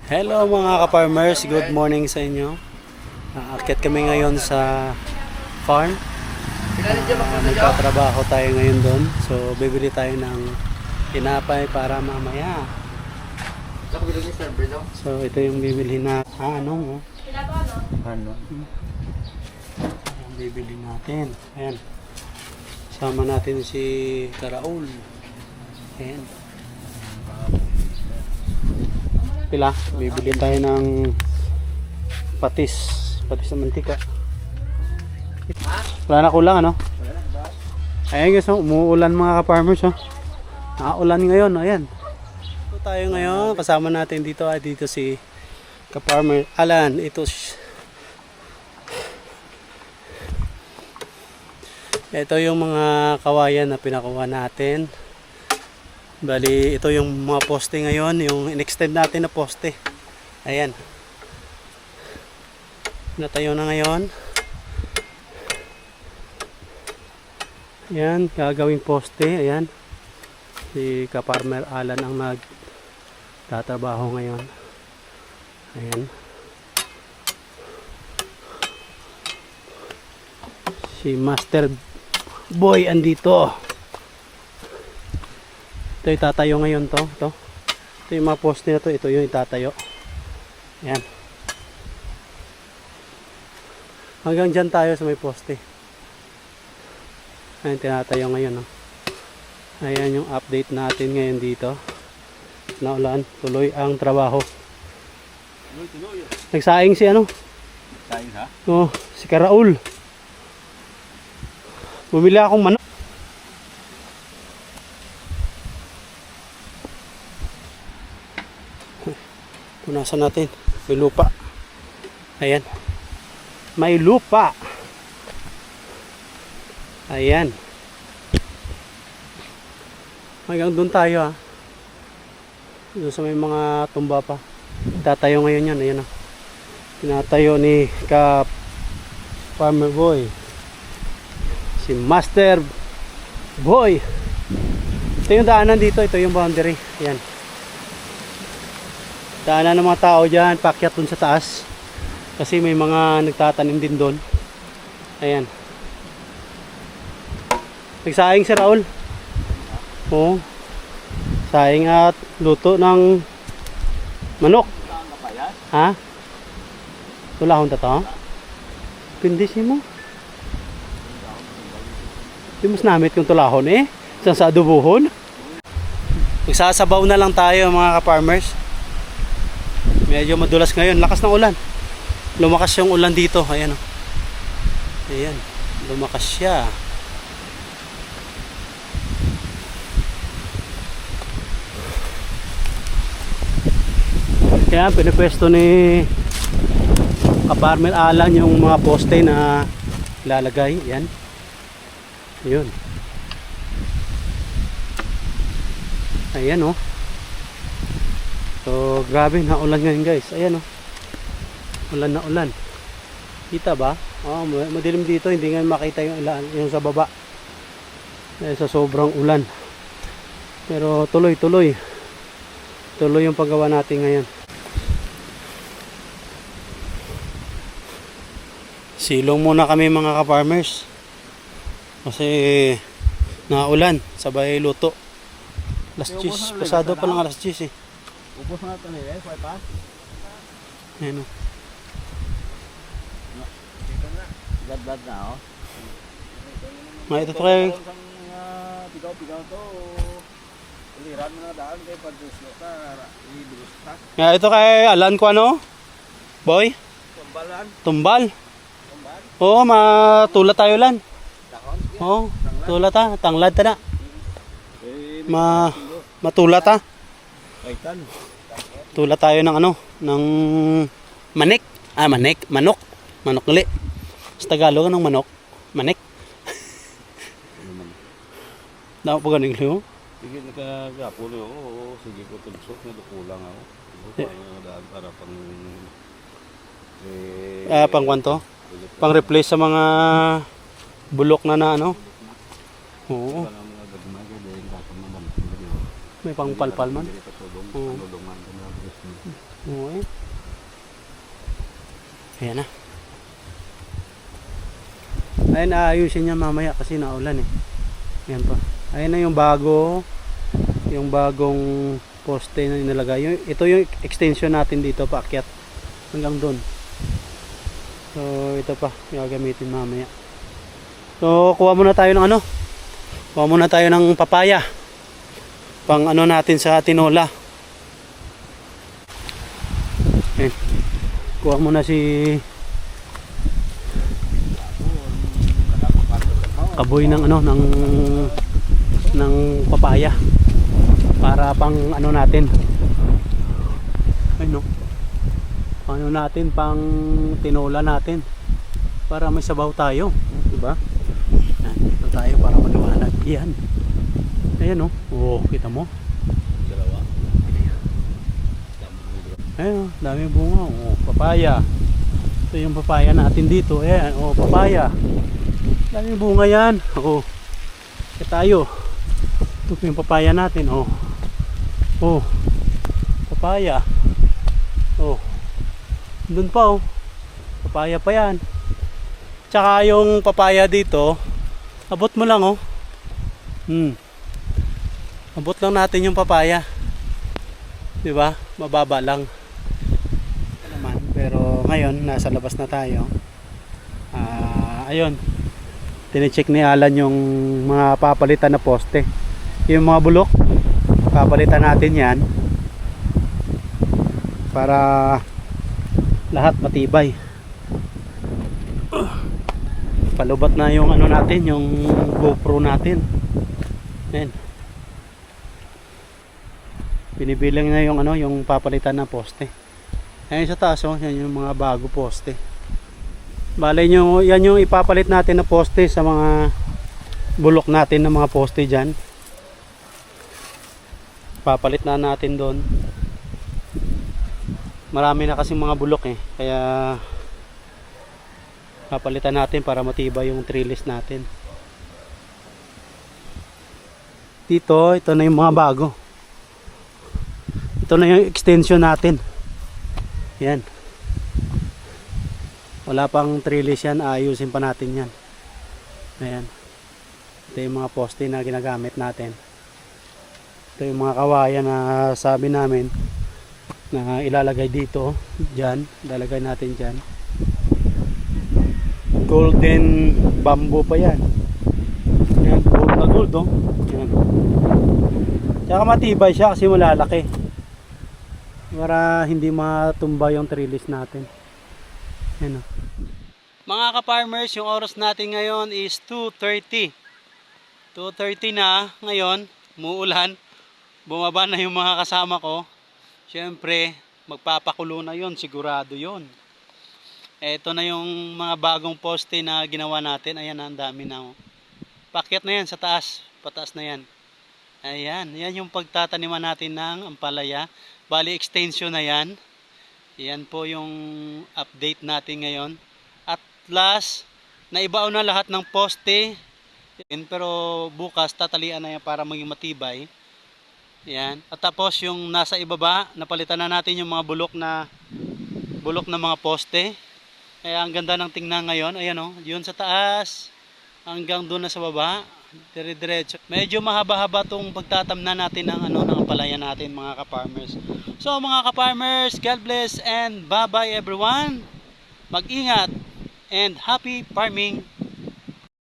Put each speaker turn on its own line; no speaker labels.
Hello mga ka-farmers, good morning sa inyo. Aakyat kami ngayon sa farm. Nagtatrabaho tayo ngayon doon. So bibili tayo ng tinapay para mamaya. So ito yung bibili na ano? Yung bibili natin. Ayan. Sama natin si Karaul. Ayan. Pila, bibili tayo ng patis na mantika. Wala na kulang ano? Ayan guys, umuulan mga ka-farmers oh. Nakaulan ngayon, ayan. Ito tayo ngayon, kasama natin dito si ka-farmer Alan. Ito yung mga kawayan na pinakuha natin. Bali, ito yung mga poste ngayon, yung in-extend natin na poste. Ayan. Natayo na ngayon. Ayan, gagawing poste. Ayan. Si ka-farmer Alan ang nagtatrabaho ngayon. Ayan. Si Master Boy andito. Ito itatayo ngayon to. Ito yung mga poste na to. Ito yung itatayo. Ayan. Hanggang dyan tayo sa may poste. Ayan, tinatayo ngayon. Ayan yung update natin ngayon dito. Naulan. Tuloy ang trabaho. Nagsaing si ano?
Saing ha?
Oh, si Karaul. Bumili akong manok. Punasan natin. May lupa. Ayan. May lupa. Ayan. Hanggang doon tayo ha. Doon sa may mga tumba pa. Tatayo ngayon yan. Ayan ha. Tinatayo ni Farmer Boy. Si Master Boy. Ito yung daanan dito. Ito yung boundary. Ayan. Daanan ng mga tao dyan, paakyat dun sa taas. Kasi may mga nagtatanim din doon. Ayan. Nagsaing si Raul. Oo. Saing at luto ng manok. Ha? Tulahon ta to? Pindisin mo. Di mas namit yung tulahon eh. Saan sa adubuhon. Magsasabaw na lang tayo mga ka-farmers. Medyo madulas ngayon. Lakas ng ulan. Lumakas yung ulan dito. Ayan o. Ayan. Lumakas siya. Kaya pinipwesto ni ka-farmer Alan yung mga poste na ilalagay. Ayan. Ayun. Ayan o. So, grabe na ulan ngayon guys. Ayan o. Ulan na ulan. Kita ba? Oh, madilim dito. Hindi nga makita yung sa baba. Dahil sa sobrang ulan. Pero tuloy. Tuloy yung paggawa natin ngayon. Silong muna kami mga ka-farmers. Kasi naulan. Sabay luto. Alas 10. Pasado pa lang alas 10 eh.
Ubos na ito nila, swipe pa?
Ayan o.
Glad na oh.
May ito kayo.
Pigaw to. Uliran mo na daan kay pag-uslo ka. Ilibus ka.
Ito kay Alan ko ano? Boy?
Tumbalan.
Tumbal? Oo, matula tayo lan. Oo, tula ta. Tanglad ta na. Matula ta.
Kaitan.
Tula tayo ng ano? Ng manik. Manok. Manok uli. Sa Tagalog anong manok? Manik. Dapat po ganing liyo?
Sige, nakagapulo ako. Sige ko tugsok. Nadukulang ako. Daan para pang...
Pang kwanto? Pang replace sa mga bulok na ano? Oo. May pang palpal man. Oo. Okay. Ayan na. Ayun, aayusin niya mamaya kasi naulan eh. Ayan pa. Ayun na yung bago. Yung bagong poste na inilagay. Ito yung extension natin dito paakyat hanggang doon. So ito pa gagamitin mamaya. So kuha muna tayo ng ano? Kuha muna tayo ng papaya. Pang ano natin sa tinola. Ayan. Kuha muna si Kaboy ng ano ng papaya para pang ano natin. Ay no. Ano natin pang tinola natin para may sabaw tayo, di ba? Ito tayo para maliwanag. Yan. Ayan oh. Oh, kita mo?
Dalawa.
Ayun, dami bunga. Oh, papaya. Ito yung papaya natin dito. Ayan, oh, papaya. Dami bunga yan. Oh. Ito tayo. Ito yung papaya natin, oh. Oh. Papaya. Oh. Doon pa, oh. Papaya pa yan. Tsaka yung papaya dito, abot mo lang, oh. Abot lang natin yung papaya. 'Di ba? Mababa lang. Naman, pero ngayon nasa labas na tayo. Ayun. Tine-check ni Alan yung mga papalitan na poste. Yung mga bulok, papalitan natin 'yan para lahat matibay. Palubat na yung ano natin, yung GoPro natin. Ayan. Binibilang na yung ano, yung papalitan na poste. Ayun sa taas, oh, yan yung mga bago poste. Balay nyo, yan yung ipapalit natin na poste sa mga bulok natin na mga poste dyan. Papalit na natin doon. Marami na kasi mga bulok eh, kaya papalitan natin para matibay yung trellis natin. Dito, ito na yung mga bago. Ito na yung extension natin. Yan. Wala pang trellis yan, ayusin pa natin yan. Ayan. Ito yung mga poste na ginagamit natin. Ito yung mga kawayan na sabi namin na ilalagay dito, dyan, ilalagay natin dyan. Golden bamboo pa yan. Yan, gold na gold, oh. Yan. Tsaka matibay siya kasi malalaki para hindi matumba yung trellis natin. Yan, oh. Mga ka-farmers, yung oras natin ngayon is 2:30. 2:30 na ngayon, muulan. Bumaba na yung mga kasama ko. Siyempre, magpapakulo na yon, sigurado yon. Ito na yung mga bagong poste na ginawa natin. Ayan, ang dami na. Pakyat na yan sa taas. Pataas na yan. Ayan, yan yung pagtataniman natin ng ampalaya. Bali, extension na yan. Yan po yung update natin ngayon. At last, naibaon na lahat ng poste. Pero bukas, tatalian na yan para maging matibay. Yan. At tapos yung nasa ibaba, napalitan na natin yung mga bulok na mga poste. Kaya ang ganda ng tingnan ngayon. Ayan o, yun sa taas hanggang doon na sa baba, dire-diretso. Medyo mahaba-haba tong pagtatamnan natin ng ng ampalaya natin, mga ka-farmers. So mga ka-farmers, God bless and bye-bye everyone. Mag-ingat and happy farming.